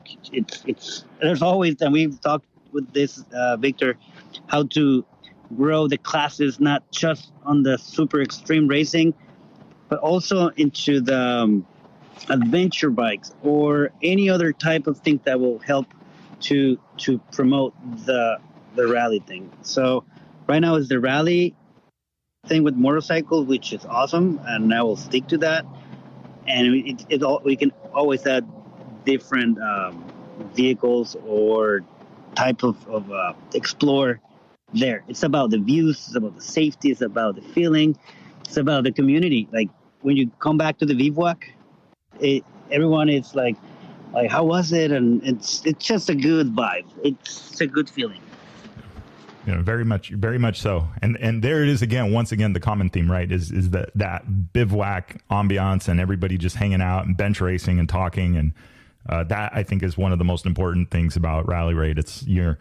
there's always, and we've talked with this, Victor, how to grow the classes, not just on the super extreme racing, but also into the adventure bikes or any other type of thing that will help to promote the rally thing. So right now is the rally thing with motorcycles, which is awesome, and I will stick to that. And we can always add different vehicles or type of explore there. It's about the views, it's about the safety, it's about the feeling, it's about the community. Like when you come back to the bivouac, everyone is like, how was it? And it's just a good vibe. It's a good feeling. You know, very much so. And there it is again, once again, the common theme, right, is that bivouac ambiance and everybody just hanging out and bench racing and talking. And that, I think, is one of the most important things about Rally Raid. It's your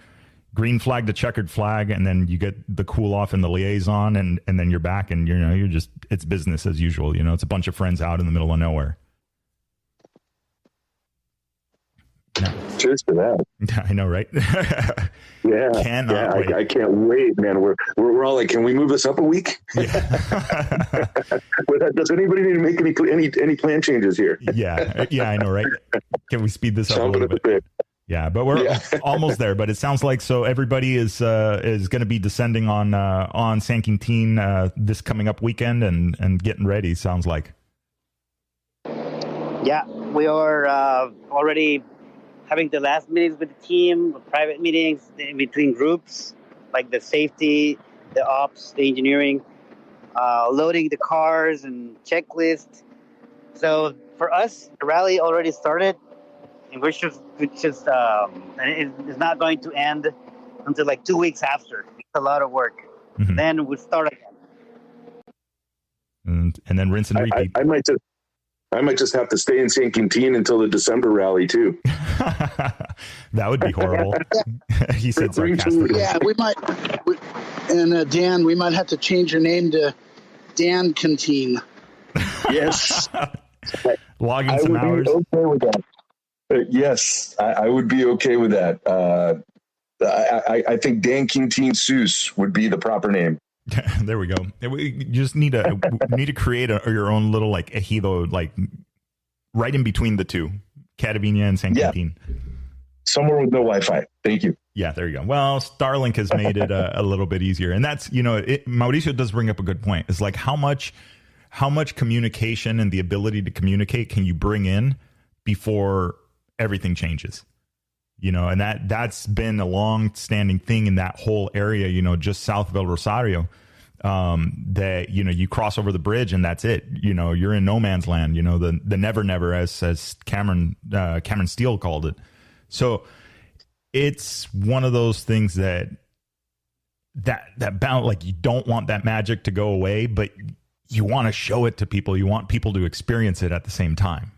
green flag to checkered flag, and then you get the cool off in the liaison, and then you're back, and you're just, it's business as usual. You know, it's a bunch of friends out in the middle of nowhere. No. Cheers to that. I know, right? Yeah, wait. I can't wait, man. We're all like, can we move this up a week? Yeah. Does anybody need to make any plan changes here? Yeah, I know, right? Can we speed this up a little bit? Yeah, but we're almost there. But it sounds like so everybody is going to be descending on San Quintin this coming up weekend and getting ready. Sounds like. Yeah, we are already having the last meetings with the team, private meetings in between groups, like the safety, the ops, the engineering, loading the cars and checklist. So for us, the rally already started, and we're just and it's not going to end until like 2 weeks after. It's a lot of work. Mm-hmm. Then we'll start again. And then rinse and repeat. I might just have to stay in San Quintin until the December rally too. That would be horrible. He said sarcastically. Yeah, we might. And Dan, we might have to change your name to Dan Canteen. Yes. Logging some hours. Okay with that. Yes, I would be okay with that. I think Dan Quintin Seuss would be the proper name. There we go. We just need to create your own little like ejido, like right in between the two, Catavina and San Quintin. Somewhere with no Wi-Fi. Thank you. Yeah, there you go. Well, Starlink has made it a little bit easier, and that's Mauricio does bring up a good point. It's like how much communication and the ability to communicate can you bring in before everything changes. And that's been a long-standing thing in that whole area, just south of El Rosario, that, you cross over the bridge and that's it. You're in no man's land, the never, as Cameron Steele called it. So it's one of those things that bound, like you don't want that magic to go away, but you want to show it to people. You want people to experience it at the same time.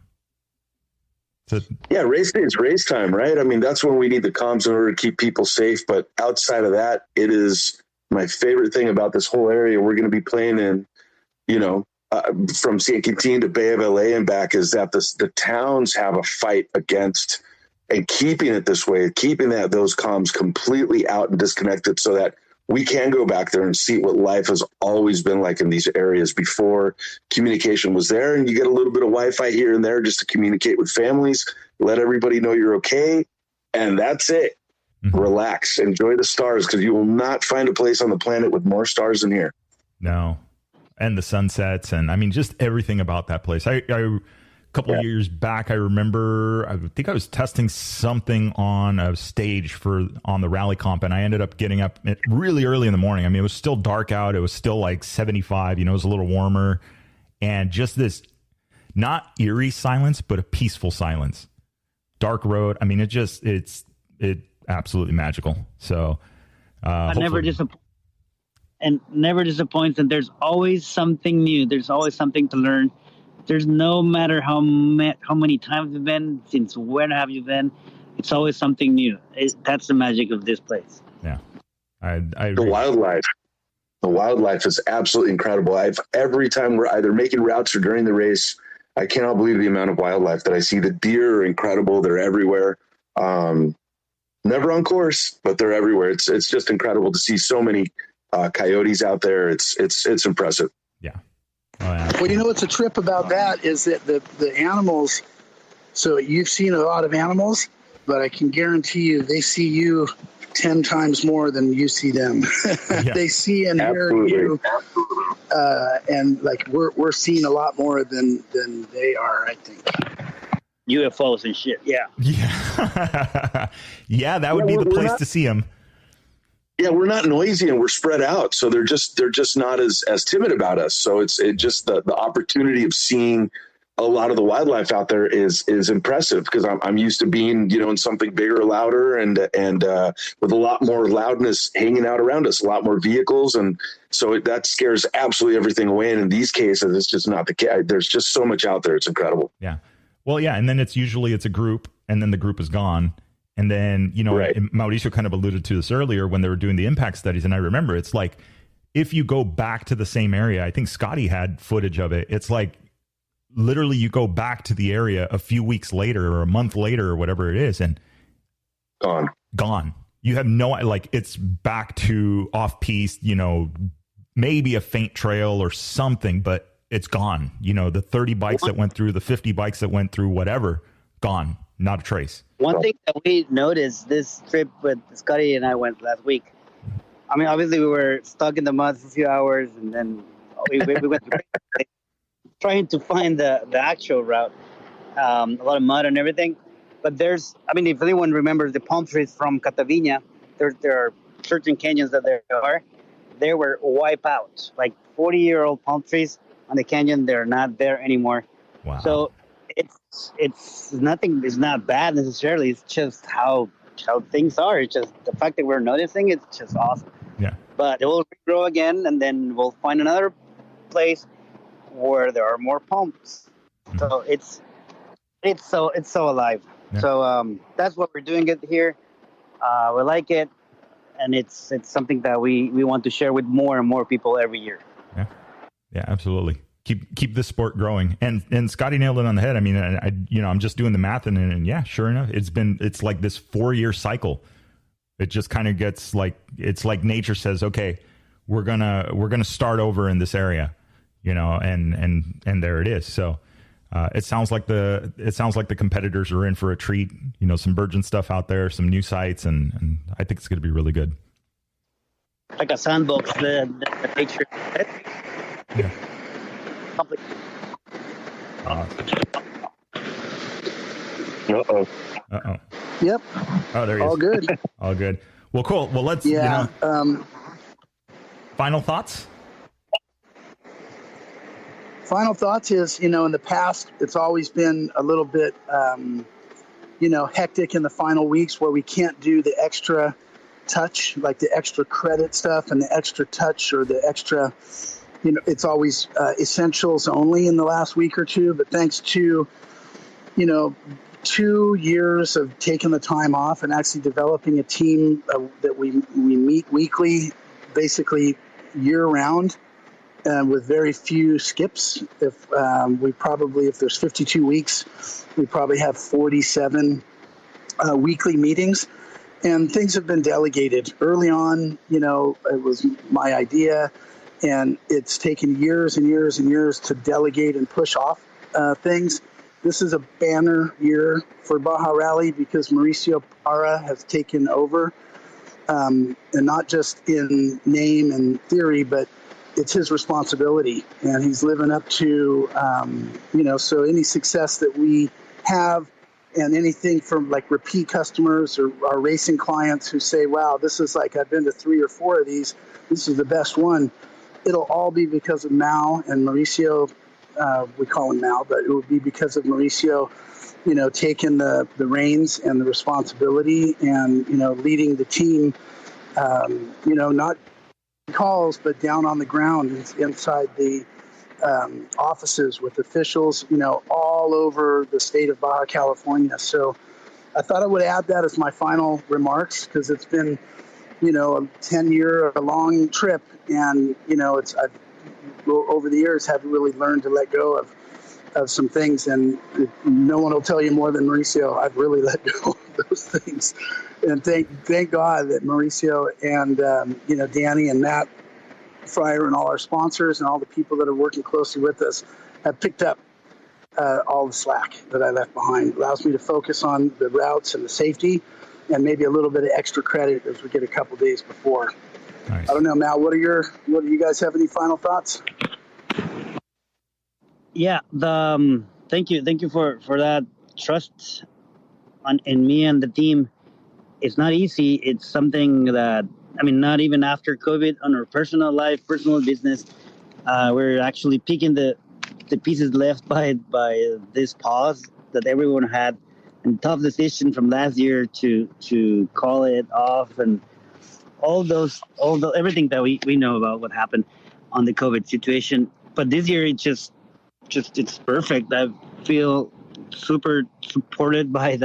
Yeah, race day is race time, right? I mean, that's when we need the comms in order to keep people safe. But outside of that, it is my favorite thing about this whole area we're going to be playing in, from San Quintin to Bay of LA and back, is that the towns have a fight against and keeping it this way, keeping those comms completely out and disconnected so that we can go back there and see what life has always been like in these areas before communication was there. And you get a little bit of Wi-Fi here and there just to communicate with families, let everybody know you're okay. And that's it. Mm-hmm. Relax, enjoy the stars, because you will not find a place on the planet with more stars than here. No. And the sunsets. And I mean, just everything about that place. A couple of years back, I remember, I think I was testing something on a stage on the rally comp, and I ended up getting up really early in the morning. I mean, it was still dark out. It was still like 75, it was a little warmer, and just this not eerie silence, but a peaceful silence. Dark road. I mean, it's absolutely magical. So, never disappoints. And never disappoints. And there's always something new. There's always something to learn. There's no matter how many times you've been, since when have you been, it's always something new. That's the magic of this place. Yeah. The wildlife is absolutely incredible. Every time we're either making routes or during the race, I cannot believe the amount of wildlife that I see. The deer are incredible. They're everywhere. Never on course, but they're everywhere. It's just incredible to see so many coyotes out there. It's impressive. Yeah. Oh, yeah. Well, what's a trip about that is that the animals, so you've seen a lot of animals, but I can guarantee you they see you 10 times more than you see them. Yeah. They see and hear you. And like we're seeing a lot more than they are, I think. UFOs and shit. Yeah. Yeah. Yeah. That would be the place to see them. Yeah, we're not noisy and we're spread out, so they're just not as timid about us. So it's just the opportunity of seeing a lot of the wildlife out there is impressive, because I'm used to being in something bigger, louder, and with a lot more loudness hanging out around us, a lot more vehicles, and so that scares absolutely everything away. And in these cases, it's just not the case. There's just so much out there; it's incredible. Yeah, well, yeah, and then it's a group, and then the group is gone. And then, right. Mauricio kind of alluded to this earlier when they were doing the impact studies. And I remember it's like, if you go back to the same area, I think Scotty had footage of it. It's like literally you go back to the area a few weeks later or a month later or whatever it is, and gone. You have it's back to off piste, maybe a faint trail or something, but it's gone. The 30 bikes that went through, the 50 bikes that went through, whatever, gone. Not a trace. One thing that we noticed this trip with Scotty and I went last week. I mean, obviously we were stuck in the mud for a few hours, and then we went trying to find the actual route. A lot of mud and everything. But if anyone remembers the palm trees from Catavina, there are certain canyons that they were wiped out. Like 40-year-old palm trees on the canyon, they're not there anymore. Wow. So it's nothing. It's not bad necessarily. It's just how things are. It's just the fact that we're noticing. It's just awesome. Yeah. But it will grow again, and then we'll find another place where there are more palms. Mm-hmm. So it's so alive. Yeah. So that's what we're doing it here. We like it, and it's something that we want to share with more and more people every year. Yeah. Yeah. Absolutely. Keep this sport growing, and Scotty nailed it on the head. I mean, I'm just doing the math, and yeah, sure enough, it's like this 4-year cycle. It just kind of gets it's like nature says, okay, we're gonna start over in this area, and there it is. So it sounds like the competitors are in for a treat. Some virgin stuff out there, some new sites, and I think it's going to be really good. Like a sandbox, the nature. Yeah. Uh-oh. Yep. Oh, there he is. All good. All good. Well, cool. Well, let's, final thoughts? Final thoughts is, in the past, it's always been a little bit, hectic in the final weeks where we can't do the extra touch, like the extra credit stuff and the extra touch or the extra... it's always essentials only in the last week or two. But thanks to, 2 years of taking the time off and actually developing a team that we meet weekly, basically year round, with very few skips. If there's 52 weeks, we probably have 47 weekly meetings, and things have been delegated early on. It was my idea, and it's taken years and years and years to delegate and push off things. This is a banner year for Baja Rally because Mauricio Parra has taken over, and not just in name and theory, but it's his responsibility, and he's living up to, so any success that we have, and anything from like repeat customers or our racing clients who say, wow, this is like, I've been to 3 or 4 of these, this is the best one. It'll all be because of Mal and Mauricio. We call him Mal, but it would be because of Mauricio, taking the reins and the responsibility and, leading the team, not calls, but down on the ground inside the offices with officials, all over the state of Baja California. So I thought I would add that as my final remarks, because it's been, a 10-year long trip, and I've over the years have really learned to let go of some things, and no one will tell you more than Mauricio. I've really let go of those things, and thank God that Mauricio and Danny and Matt Fryer and all our sponsors and all the people that are working closely with us have picked up all the slack that I left behind. It allows me to focus on the routes and the safety, and maybe a little bit of extra credit as we get a couple days before. Nice. I don't know, Mal, what do you guys have any final thoughts? Yeah, thank you for that trust in me and the team. It's not easy. It's something that, not even after COVID, on our personal life, personal business, we're actually picking the pieces left by this pause that everyone had, and tough decision from last year to call it off, and everything that we know about what happened on the COVID situation. But this year, it's perfect. I feel super supported by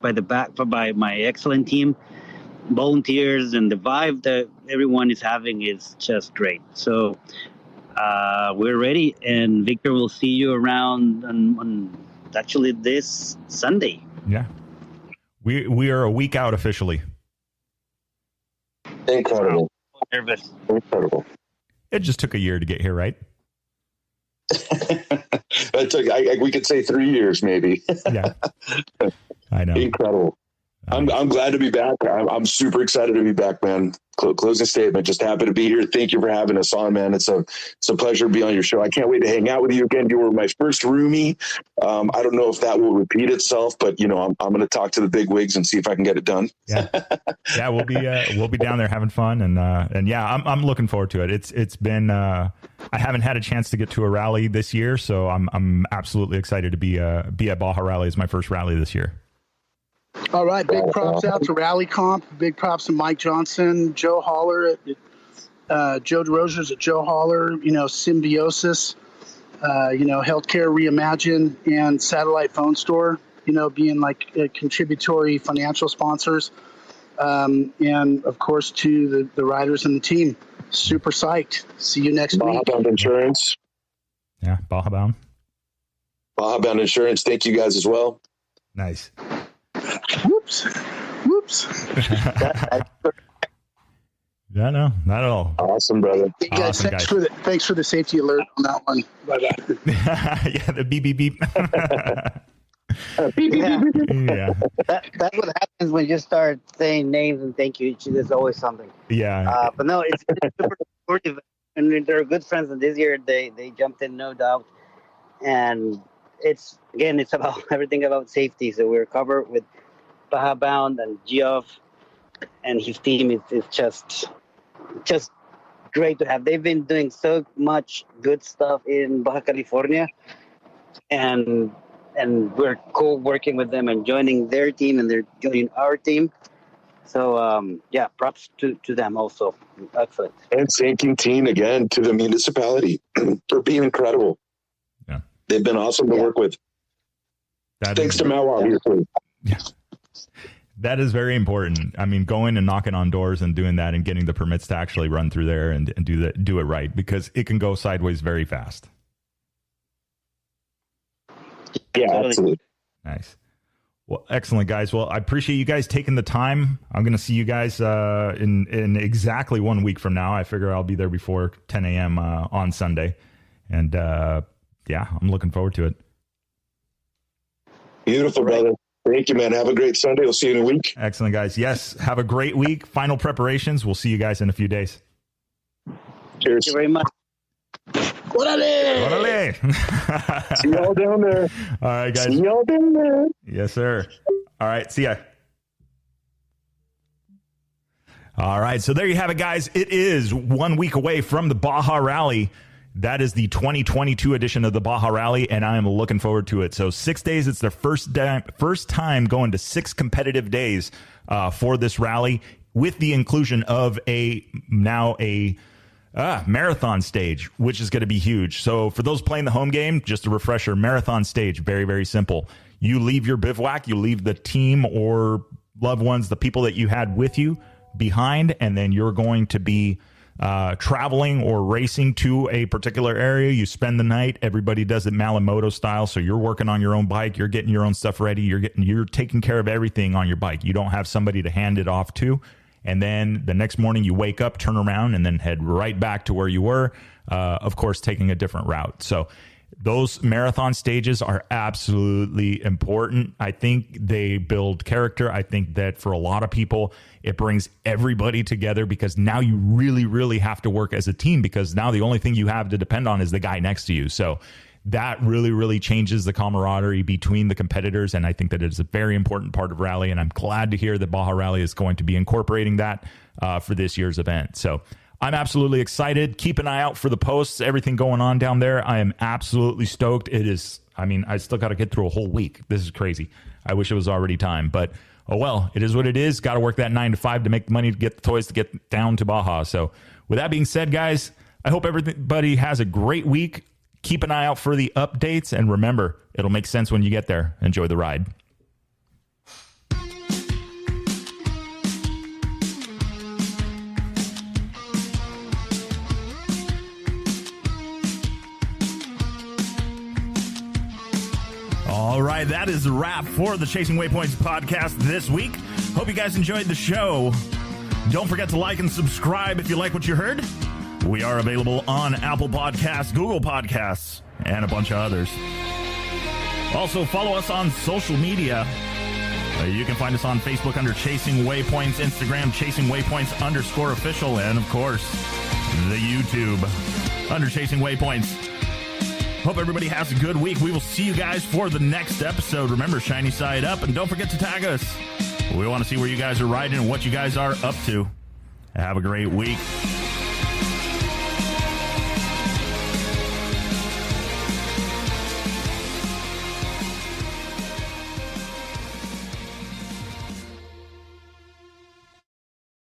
my excellent team, volunteers, and the vibe that everyone is having is just great. So we're ready, and Victor will see you around on actually this Sunday. Yeah, we are a week out officially. Incredible. Wow. Nervous. Incredible. It just took a year to get here, right? It took, we could say 3 years, maybe. Yeah, I know. Incredible. I'm glad to be back. I'm super excited to be back, man. Closing statement. Just happy to be here. Thank you for having us on, man. It's a pleasure to be on your show. I can't wait to hang out with you again. You were my first roomie. I don't know if that will repeat itself, but I'm going to talk to the big wigs and see if I can get it done. Yeah, we'll be down there having fun, and yeah, I'm looking forward to it. It's been I haven't had a chance to get to a rally this year, so I'm absolutely excited to be at Baja Rally as my first rally this year. All right, big props out to Rally Comp. Big props to Mike Johnson, Joe Holler, Joe DeRozier's at Joe Holler, Symbiosis, Healthcare Reimagined, and Satellite Phone Store, being like contributory financial sponsors. And, of course, to the riders and the team. Super psyched. See you next week. Baja Bound Insurance. Yeah, Baja Bound. Baja Bound Insurance. Thank you guys as well. Nice. Whoops. Yeah, no, not at all. Awesome, brother. Hey guys, awesome, thanks for the safety alert on that one. Bye-bye. Yeah, the beep, beep, beep. Yeah. That's what happens when you start saying names and thank you. There's always something. Yeah. But no, it's super supportive. And they're good friends. And this year they jumped in, no doubt. And it's about everything about safety. So we're covered with Baja Bound and Geoff and his team. It's just great to have. They've been doing so much good stuff in Baja California, and we're co-working with them and joining their team, and they're joining our team. So props to them also. Excellent. And thanking team again to the municipality for being incredible. Yeah, they've been awesome to work with. Thanks to Maui here too. Yeah. That is very important. I mean, going and knocking on doors and doing that and getting the permits to actually run through there and do it right, because it can go sideways very fast. Yeah, absolutely. Nice. Well, excellent, guys. Well, I appreciate you guys taking the time. I'm going to see you guys in exactly 1 week from now. I figure I'll be there before 10 a.m. On Sunday. And yeah, I'm looking forward to it. Beautiful, brother. Thank you, man. Have a great Sunday. We'll see you in a week. Excellent, guys. Yes, have a great week. Final preparations. We'll see you guys in a few days. Cheers. Thank you very much. Orale. See y'all down there. All right, guys. See y'all down there. Yes, sir. All right, see ya. All right, so there you have it, guys. It is 1 week away from the Baja Rally. That is the 2022 edition of the Baja Rally, and I am looking forward to it. So 6 days. It's their first time going to 6 competitive days for this rally, with the inclusion of a marathon stage, which is going to be huge. So for those playing the home game, just a refresher, marathon stage, very, very simple. You leave your bivouac, you leave the team or loved ones, the people that you had with you behind, and then you're going to be traveling or racing to a particular area. You spend the night. Everybody does it Malamoto style. So you're working on your own bike. You're getting your own stuff ready. You're taking care of everything on your bike. You don't have somebody to hand it off to. And then the next morning you wake up, turn around, and then head right back to where you were, of course, taking a different route. So those marathon stages are absolutely important. I think they build character. I think that for a lot of people, it brings everybody together, because now you really, really have to work as a team, because now the only thing you have to depend on is the guy next to you. So that really, really changes the camaraderie between the competitors. And I think that it is a very important part of Rally. And I'm glad to hear that Baja Rally is going to be incorporating that for this year's event. So I'm absolutely excited. Keep an eye out for the posts, everything going on down there. I am absolutely stoked. It is, I mean, I still got to get through a whole week. This is crazy. I wish it was already time, but oh well, it is what it is. Got to work that 9 to 5 to make the money to get the toys to get down to Baja. So with that being said, guys, I hope everybody has a great week. Keep an eye out for the updates, and remember, it'll make sense when you get there. Enjoy the ride. All right, that is a wrap for the Chasing Waypoints podcast this week. Hope you guys enjoyed the show. Don't forget to like and subscribe if you like what you heard. We are available on Apple Podcasts, Google Podcasts, and a bunch of others. Also, follow us on social media. You can find us on Facebook under Chasing Waypoints, Instagram, Chasing Waypoints _official, and, of course, the YouTube under Chasing Waypoints. Hope everybody has a good week. We will see you guys for the next episode. Remember, shiny side up, and don't forget to tag us. We want to see where you guys are riding and what you guys are up to. Have a great week.